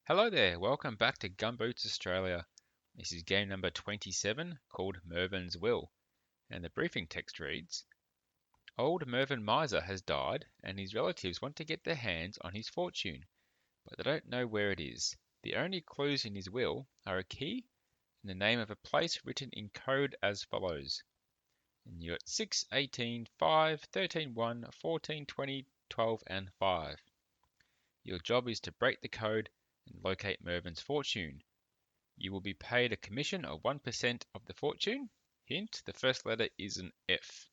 Hello there, welcome back to Gumboots Australia. This is game number 27 called Mervyn's Will, and the briefing text reads, Old Mervyn Miser has died and his relatives want to get their hands on his fortune, but they don't know where it is. The only clues in his will are a key and the name of a place written in code as follows. And you got 6, 18, 5, 13, 1, 14, 20, 12 and 5. Your job is to break the code and locate Mervyn's fortune. You will be paid a commission of 1% of the fortune. Hint, the first letter is an F.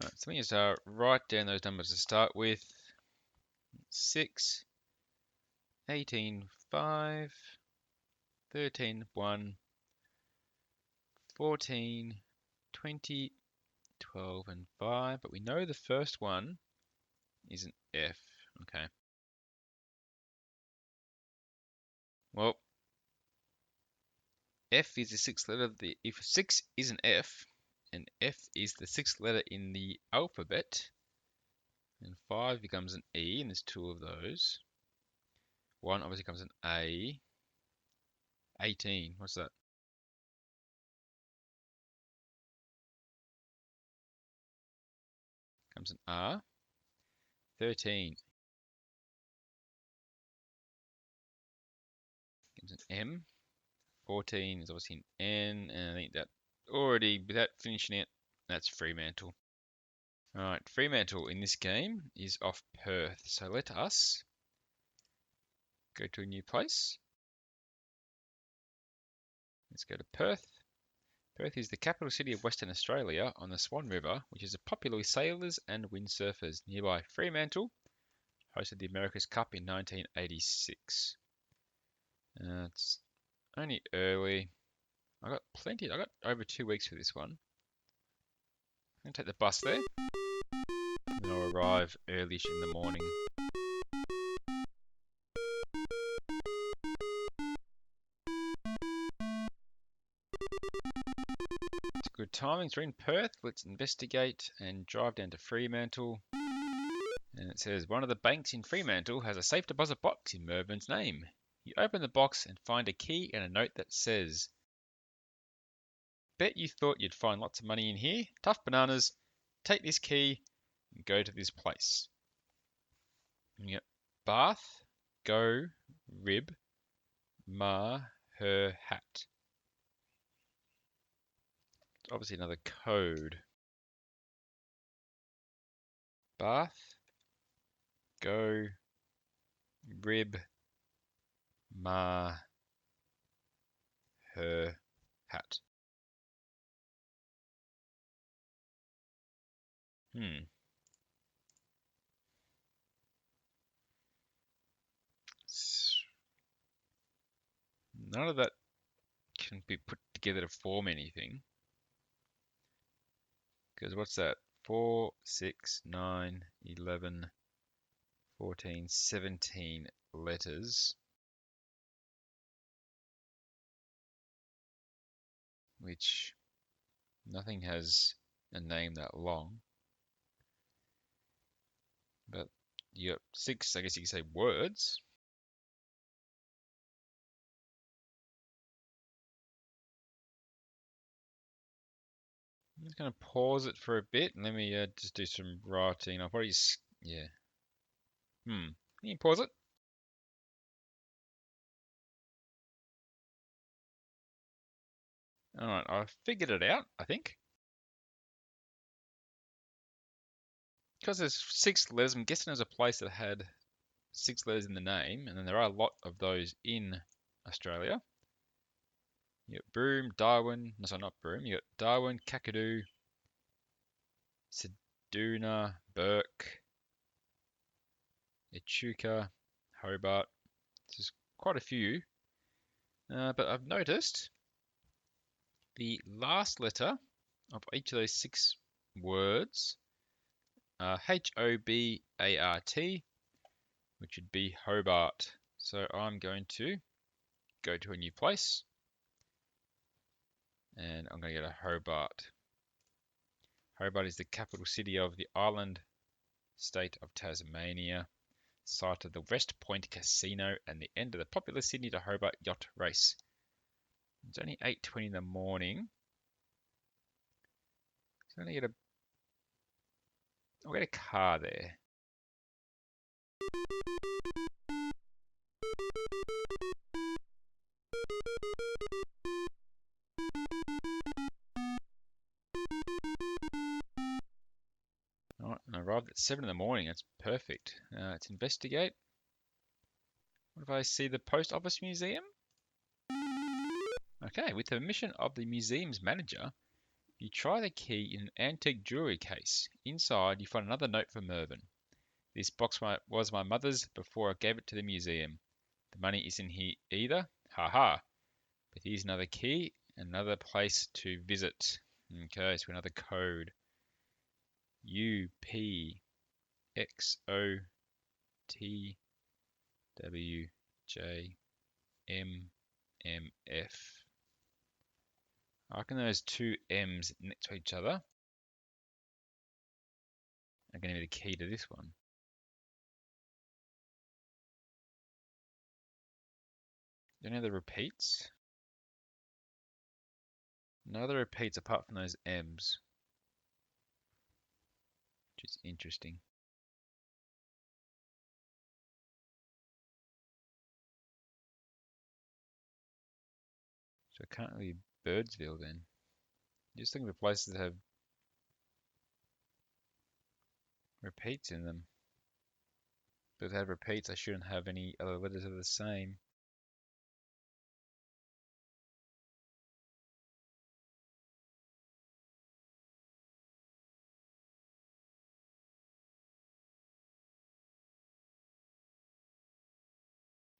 Alright, so we just write down those numbers to start with. 6, 18, 5, 13, 1, 14, 20, 12 and 5. But we know the first one is an F. Okay. Well, F is the sixth letter of the, if 6 is an F, and F is the sixth letter in the alphabet, and 5 becomes an E, and there's two of those. 1 obviously becomes an A. 18, what's that? Comes an R. 13 becomes an M. 14 is obviously an N, and I think that already, without finishing it, that's Fremantle. Alright, Fremantle in this game is off Perth, so let us go to a new place. Let's go to Perth. Perth is the capital city of Western Australia on the Swan River, which is popular with sailors and windsurfers. Nearby Fremantle hosted the America's Cup in 1986. It's only early. I got plenty. I got over 2 weeks for this one. I'm gonna take the bus there, and I'll arrive earlyish in the morning. It's good timing. We're in Perth. Let's investigate and drive down to Fremantle. And it says one of the banks in Fremantle has a safe deposit box in Mervyn's name. You open the box and find a key and a note that says, Bet you thought you'd find lots of money in here. Tough bananas. Take this key and go to this place. And you got Bath, go, rib, ma, her, hat. It's obviously another code. Bath, go, rib, ma, her, hat. None of that can be put together to form anything. Because what's that? 4, 6, 9, 11, 14, 17 letters. Which nothing has a name that long. But you got 6, I guess you could say words. I'm just going to pause it for a bit and let me just do some writing. I'll probably, yeah. Can you pause it? Alright, I've figured it out, I think. Because there's 6 letters, I'm guessing there's a place that had 6 letters in the name, and then there are a lot of those in Australia. You got Broome, Darwin, no, sorry, not Broome. You got Darwin, Kakadu, Ceduna, Burke, Echuca, Hobart. There's quite a few. But I've noticed the last letter of each of those 6 words are H-O-B-A-R-T, which would be Hobart. So I'm going to go to a new place, and I'm going to go to Hobart. Hobart is the capital city of the island state of Tasmania. site of the West Point Casino and the end of the popular Sydney to Hobart yacht race. It's only 8:20 in the morning. So I'm gonna I'll get a car there. All right, and I arrived at 7 in the morning. That's perfect. Let's investigate. What if I see the Post Office Museum? Okay, with the permission of the museum's manager, you try the key in an antique jewelry case. Inside, you find another note from Mervyn. This box was my mother's before I gave it to the museum. The money isn't here either. Ha ha. But here's another key, another place to visit. Okay, so another code. UPXOTWJMMF. I reckon those two M's next to each other are going to be the key to this one. Any other repeats? No other repeats apart from those M's, which is interesting. So it can't really be Birdsville then. Just think of the places that have repeats in them. But if they have repeats, I shouldn't have any other letters of the same.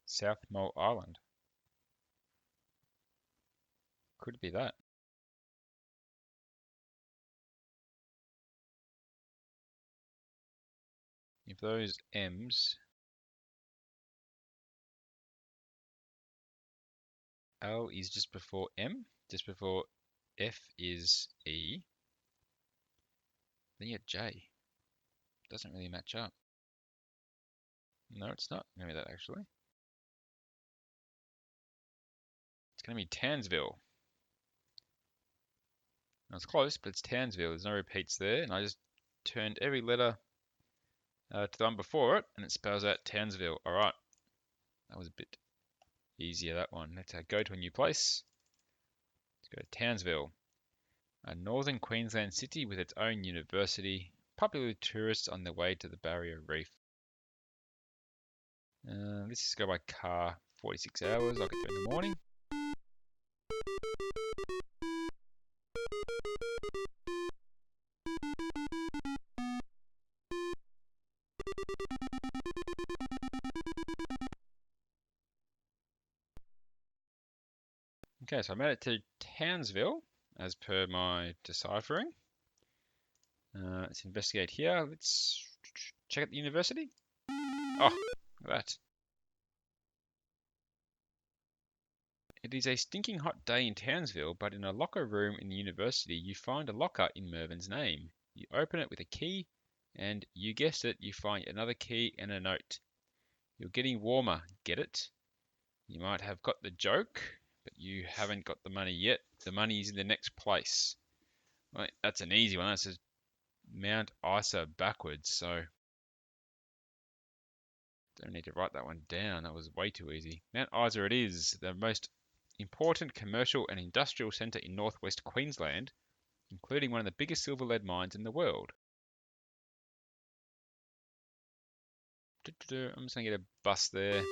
South Mole Island. Could be that. If those M's, L is just before M, just before F is E, then you get J. Doesn't really match up. No, it's not going to be that actually. It's going to be Townsville. Now, it's close, but it's Townsville. There's no repeats there, and I just turned every letter to the one before it, and it spells out Townsville. All right, that was a bit easier, that one. Let's go to a new place. Let's go to Townsville, a northern Queensland city with its own university, popular with tourists on their way to the Barrier Reef. Let's just go by car. 46 hours. I'll get there in the morning. Okay, so I made it to Townsville as per my deciphering. Let's investigate here. Let's check out the university. Oh, look at that. It is a stinking hot day in Townsville, but in a locker room in the university, you find a locker in Mervyn's name. You open it with a key, and you guessed it, you find another key and a note. You're getting warmer, get it? You might have got the joke, but you haven't got the money yet. The money is in the next place. Right, that's an easy one. That says Mount Isa backwards, so don't need to write that one down. That was way too easy. Mount Isa it is, the most important commercial and industrial centre in northwest Queensland, including one of the biggest silver lead mines in the world. I'm just going to get a bus there.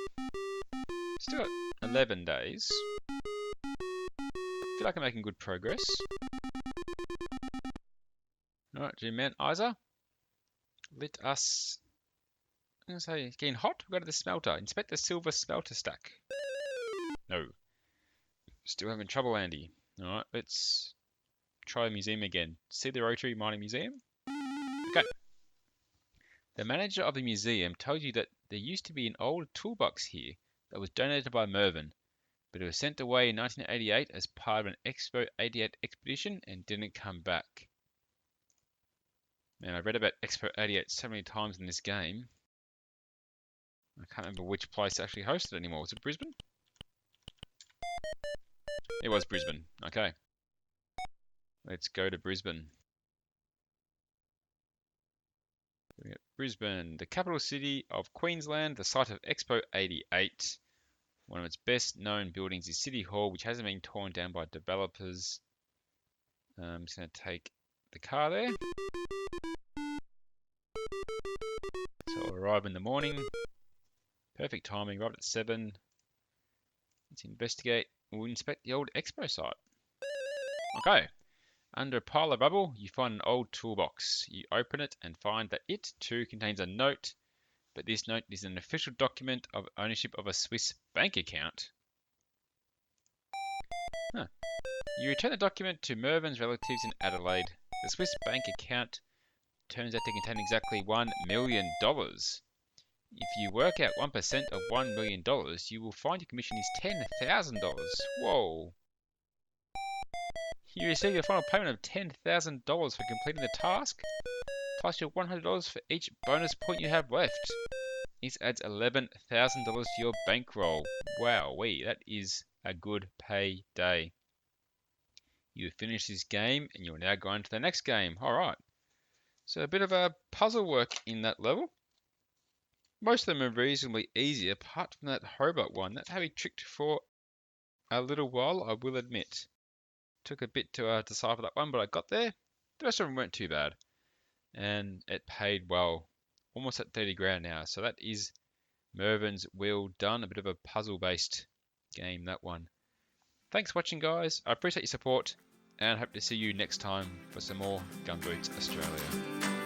Still got 11 days. Feel like I'm making good progress. Alright, to Mount Isa. Let us... I'm going to say, it's getting hot. We've got to the smelter. Inspect the silver smelter stack. No. Still having trouble, Andy. Alright, let's try the museum again. See the Rotary Mining Museum? Okay. The manager of the museum tells you that there used to be an old toolbox here that was donated by Mervyn, but it was sent away in 1988 as part of an Expo 88 expedition and didn't come back. Man, I've read about Expo 88 so many times in this game. can't remember which place actually hosted anymore. Was it Brisbane? It was Brisbane. Okay. Let's go to Brisbane. Brisbane, the capital city of Queensland, the site of Expo 88. One of its best known buildings is City Hall, which hasn't been torn down by developers. I'm just going to take the car there. So I'll arrive in the morning. Perfect timing, arrive at 7. Let's investigate. We'll inspect the old Expo site. Okay. Under a pile of rubble, you find an old toolbox. You open it and find that it, too, contains a note, but this note is an official document of ownership of a Swiss bank account. Huh. You return the document to Mervyn's relatives in Adelaide. The Swiss bank account turns out to contain exactly $1 million. If you work out 1% of $1 million, you will find your commission is $10,000. Whoa! You receive your final payment of $10,000 for completing the task, plus your $100 for each bonus point you have left. This adds $11,000 to your bankroll. Wowee, that is a good payday. You have finished this game and you're now going to the next game. Alright. So a bit of a puzzle work in that level. Most of them are reasonably easy, apart from that Hobart one. That had me tricked for a little while, I will admit. Took a bit to decipher that one, but I got there. The rest of them weren't too bad. And it paid well. Almost at 30 grand now. So that is Mervyn's Wheel done. A bit of a puzzle-based game, that one. Thanks for watching, guys. I appreciate your support. And hope to see you next time for some more Gumboots Australia.